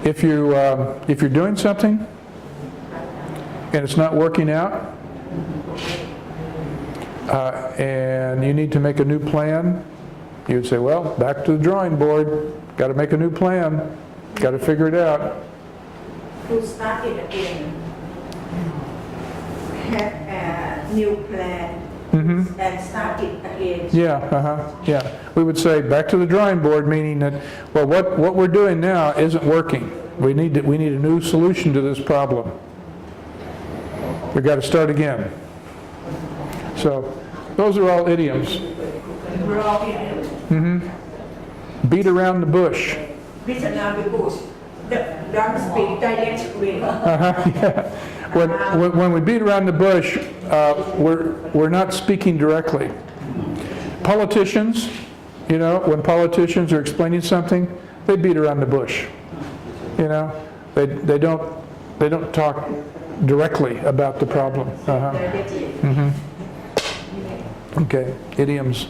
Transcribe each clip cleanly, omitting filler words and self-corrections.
if you're doing something and it's not working out, and you need to make a new plan, you would say, well, back to the drawing board. Got to make a new plan. Got to figure it out. To start it again. Have a new plan and start it again. Yeah. We would say back to the drawing board, meaning that, well, what we're doing now isn't working. We need a new solution to this problem. We've got to start again. So those are all idioms. Beat around the bush. Beat around the bush. Don't speak directly. Yeah. When we beat around the bush, we're not speaking directly. Politicians, when politicians are explaining something, they beat around the bush. They don't talk directly about the problem. Okay, idioms.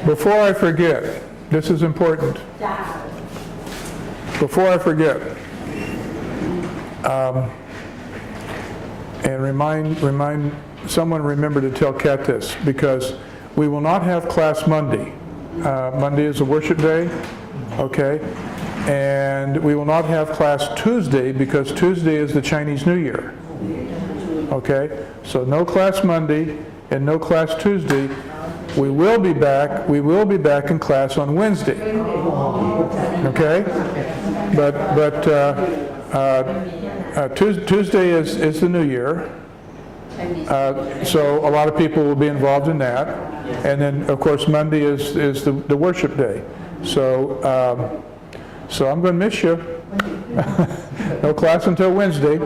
Before I forget, this is important. Before I forget, and remind someone remember to tell Kat this, because we will not have class Monday. Monday is a worship day, okay? And we will not have class Tuesday because Tuesday is the Chinese New Year. Okay? So no class Monday and no class Tuesday. We will be back in class on Wednesday. Okay? But Tuesday is the New Year. So a lot of people will be involved in that. And then of course Monday is the worship day. So I'm going to miss you. No class until Wednesday.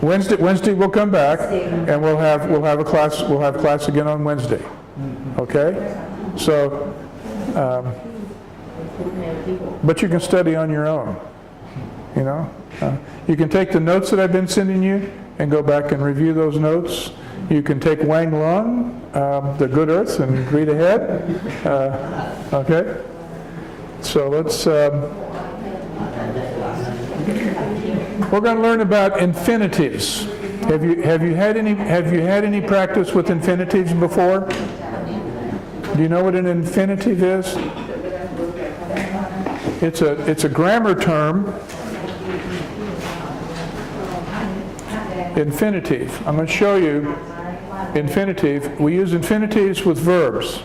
Wednesday we'll come back and we'll have class again on Wednesday. Okay? So but you can study on your own. You can take the notes that I've been sending you and go back and review those notes. You can take Wang Lung, The Good Earth, and read ahead. Okay? So let's. We're going to learn about infinitives. Have you had any practice with infinitives before? Do you know what an infinitive is? It's a grammar term. Infinitive. I'm going to show you infinitive. We use infinitives with verbs.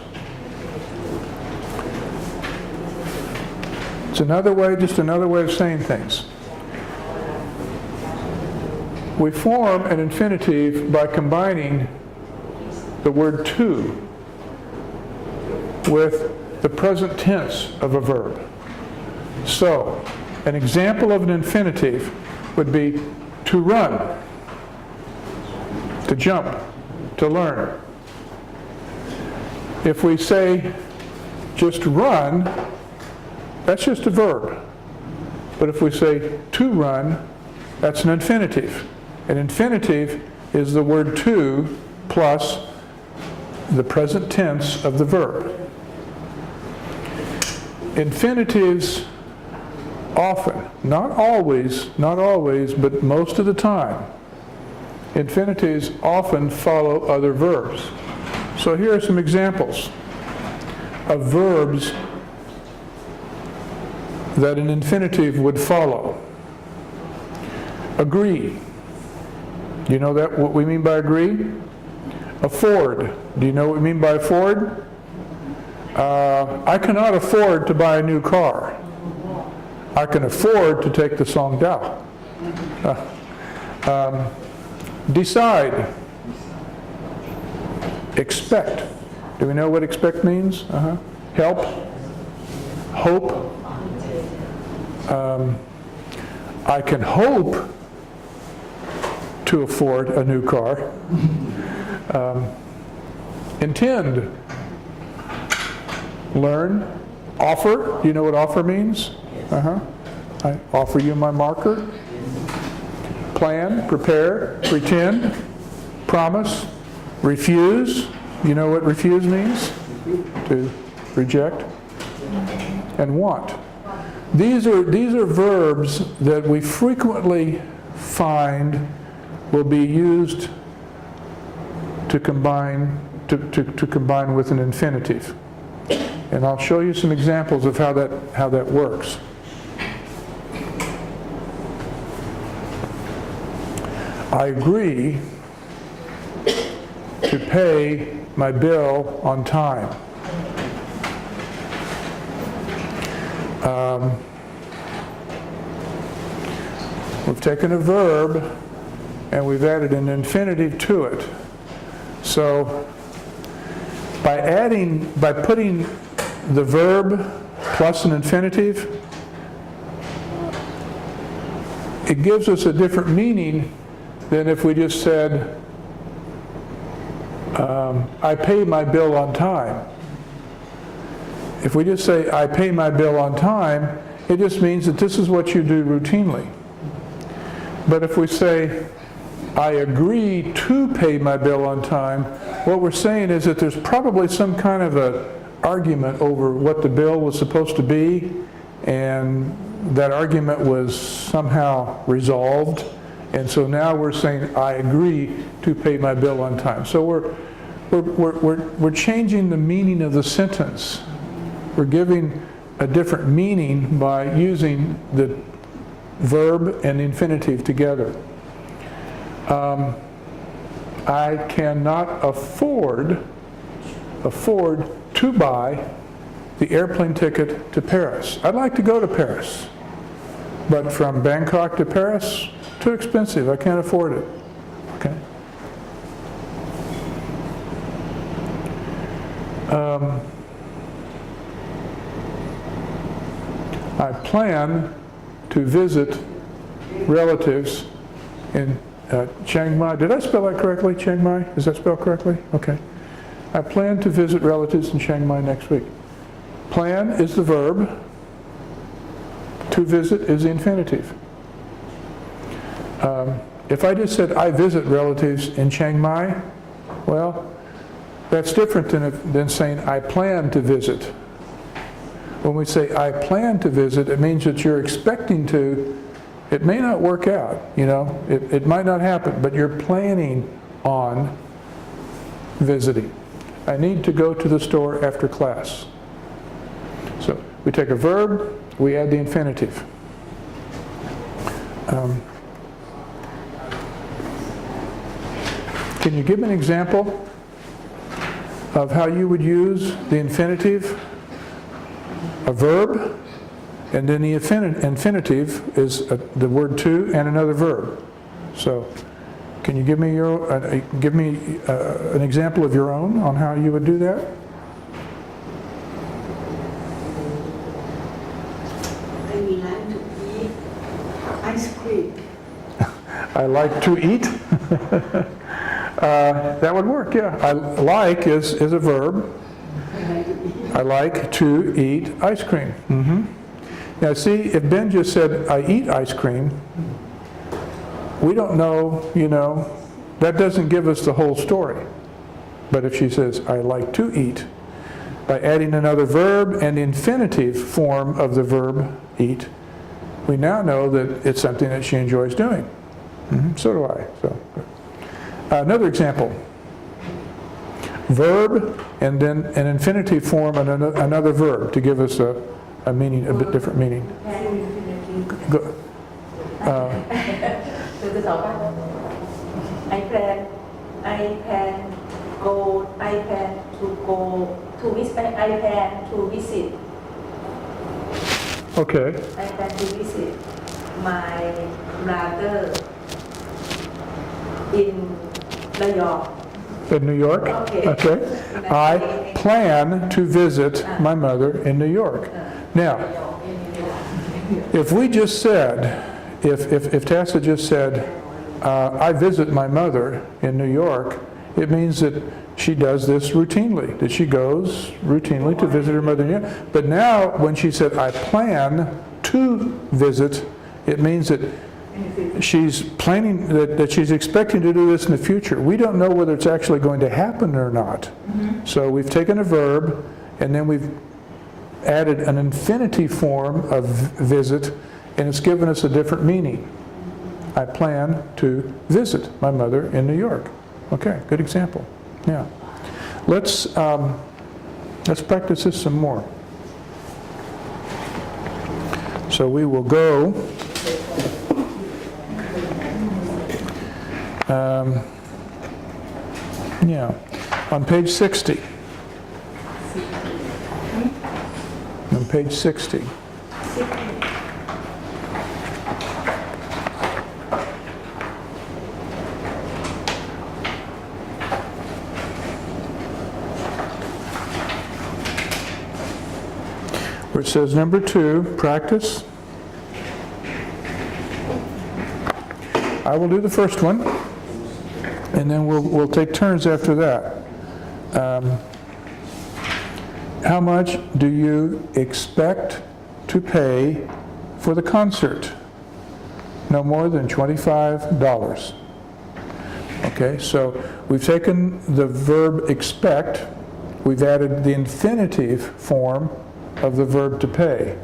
It's just another way of saying things. We form an infinitive by combining the word to with the present tense of a verb. So, an example of an infinitive would be to run, to jump, to learn. If we say just run, that's just a verb. But if we say to run, that's an infinitive. An infinitive is the word to plus the present tense of the verb. Infinitives often, not always, but most of the time, infinitives often follow other verbs. So here are some examples of verbs that an infinitive would follow. Agree. Do you know what we mean by agree? Afford. Do you know what we mean by afford? I cannot afford to buy a new car. I can afford to take the Songdao. Decide. Expect. Do we know what expect means? Help. hope. I can hope to afford a new car. Intend, learn, offer. Do you know what offer means? I offer you my marker. Plan, prepare, pretend, promise, refuse. You know what refuse means? To reject. And want. These are verbs that we frequently find will be used to combine with an infinitive. And I'll show you some examples of how that works. I agree to pay my bill on time. We've taken a verb and we've added an infinitive to it. So by putting the verb plus an infinitive, it gives us a different meaning than if we just said, I pay my bill on time. If we just say, I pay my bill on time, it just means that this is what you do routinely. But if we say, I agree to pay my bill on time, what we're saying is that there's probably some kind of an argument over what the bill was supposed to be, and that argument was somehow resolved, and so now we're saying, I agree to pay my bill on time. So we're changing the meaning of the sentence. We're giving a different meaning by using the verb and infinitive together. I cannot afford to buy the airplane ticket to Paris. I'd like to go to Paris, but from Bangkok to Paris, too expensive. I can't afford it. Okay. I plan to visit relatives in Chiang Mai. Did I spell that correctly? Chiang Mai? Is that spelled correctly? Okay. I plan to visit relatives in Chiang Mai next week. Plan is the verb. To visit is the infinitive. If I just said, I visit relatives in Chiang Mai, well, that's different than saying, I plan to visit. When we say, I plan to visit, it means that you're expecting to. It may not work out, you know. It might not happen, but you're planning on visiting. I need to go to the store after class. So we take a verb, we add the infinitive. Can you give me an example of how you would use the infinitive? A verb, and then the infinitive is the word to and another verb. So, can you give me an example of your own on how you would do that? I would like to eat ice cream. I like to eat. That would work, yeah. I like is a verb. I like to eat ice cream. Now see, if Ben just said, I eat ice cream, we don't know, you know, that doesn't give us the whole story. But if she says, I like to eat, by adding another verb and infinitive form of the verb eat, we now know that it's something that she enjoys doing. So do I. So, another example. Verb and then an infinitive form and another verb to give us a meaning, a bit different meaning. Go. I plan to visit. Okay. I plan to visit my brother in New York. In New York? Okay. I plan to visit my mother in New York. Now, if we just said, if Tessa just said, I visit my mother in New York, it means that she does this routinely, that she goes routinely to visit her mother in New York. But now, when she said, I plan to visit, it means that she's planning, that she's expecting to do this in the future. We don't know whether it's actually going to happen or not. So we've taken a verb, and then we've added an infinitive form of visit, and it's given us a different meaning. I plan to visit my mother in New York. Okay, good example. Yeah. Let's practice this some more. So we will go on page 60. On page 60. Where it says number 2, practice. I will do the first one, and then we'll take turns after that. How much do you expect to pay for the concert? No more than $25. Okay, so we've taken the verb expect, we've added the infinitive form of the verb to pay.